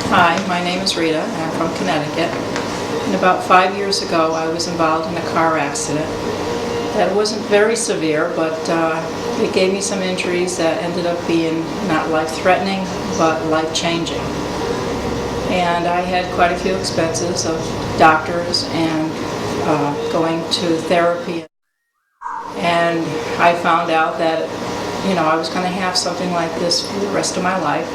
Hi, my name is Rita, and I'm from Connecticut. And about 5 years ago, I was involved in a car accident. That wasn't very severe, but it gave me some injuries that ended up being not life-threatening, but life-changing. And I had quite a few expenses of doctors and going to therapy. And I found out that, I was going to have something like this for the rest of my life.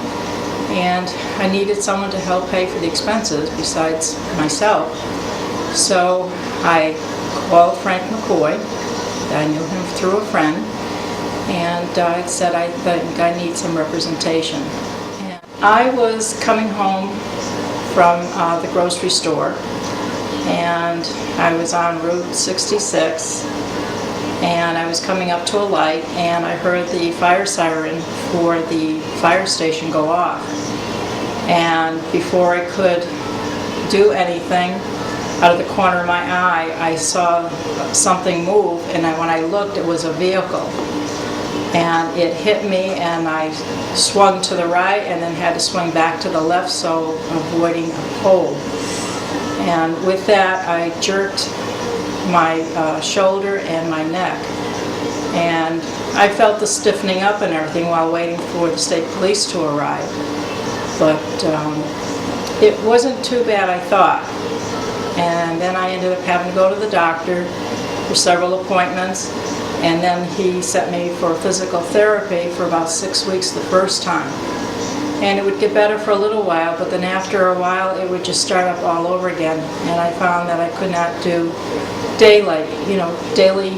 And I needed someone to help pay for the expenses besides myself. So I called Frank McCoy. I knew him through a friend, and I said I think I need some representation. And I was coming home from the grocery store, and I was on Route 66, and I was coming up to a light, and I heard the fire siren for the fire station go off. And before I could do anything, out of the corner of my eye, I saw something move, and when I looked, it was a vehicle. And it hit me, and I swung to the right, and then had to swing back to the left, so avoiding a pole. And with that, I jerked my shoulder and my neck. And I felt the stiffening up and everything while waiting for the state police to arrive. But it wasn't too bad, I thought. And then I ended up having to go to the doctor for several appointments, and then he sent me for physical therapy for about 6 weeks the first time. And it would get better for a little while, but then after a while it would just start up all over again. And I found that I could not do daily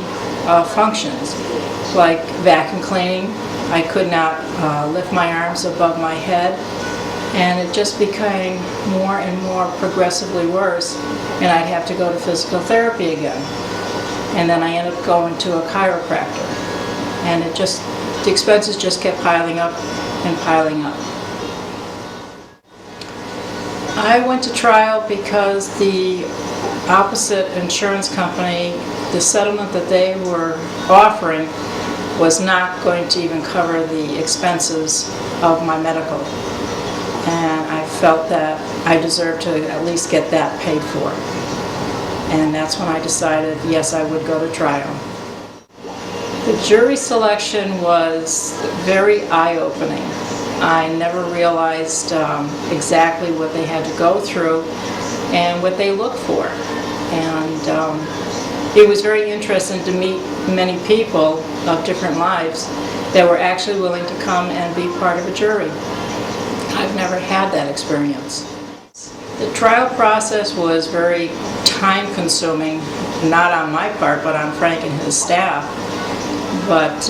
functions like vacuum cleaning. I could not lift my arms above my head. And it just became more and more progressively worse, and I'd have to go to physical therapy again. And then I ended up going to a chiropractor. And the expenses just kept piling up and piling up. I went to trial because the opposite insurance company, the settlement that they were offering was not going to even cover the expenses of my medical. And I felt that I deserved to at least get that paid for. And that's when I decided, yes, I would go to trial. The jury selection was very eye-opening. I never realized exactly what they had to go through and what they looked for. And it was very interesting to meet many people of different lives that were actually willing to come and be part of a jury. I've never had that experience. The trial process was very time-consuming, not on my part, but on Frank and his staff. But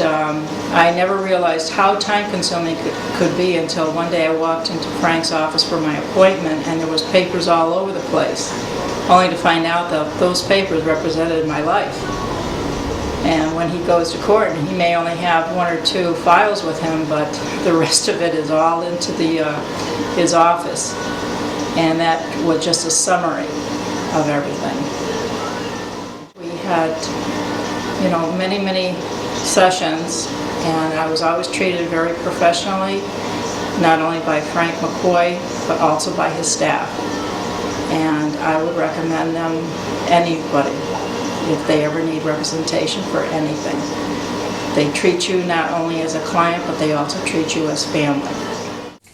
I never realized how time-consuming it could be until one day I walked into Frank's office for my appointment, and there was papers all over the place, only to find out that those papers represented my life. And when he goes to court, he may only have 1 or 2 files with him, but the rest of it is all into his office. And that was just a summary of everything. We had, many sessions, and I was always treated very professionally, not only by Frank McCoy, but also by his staff. And I would recommend them anybody if they ever need representation for anything. They treat you not only as a client, but they also treat you as family.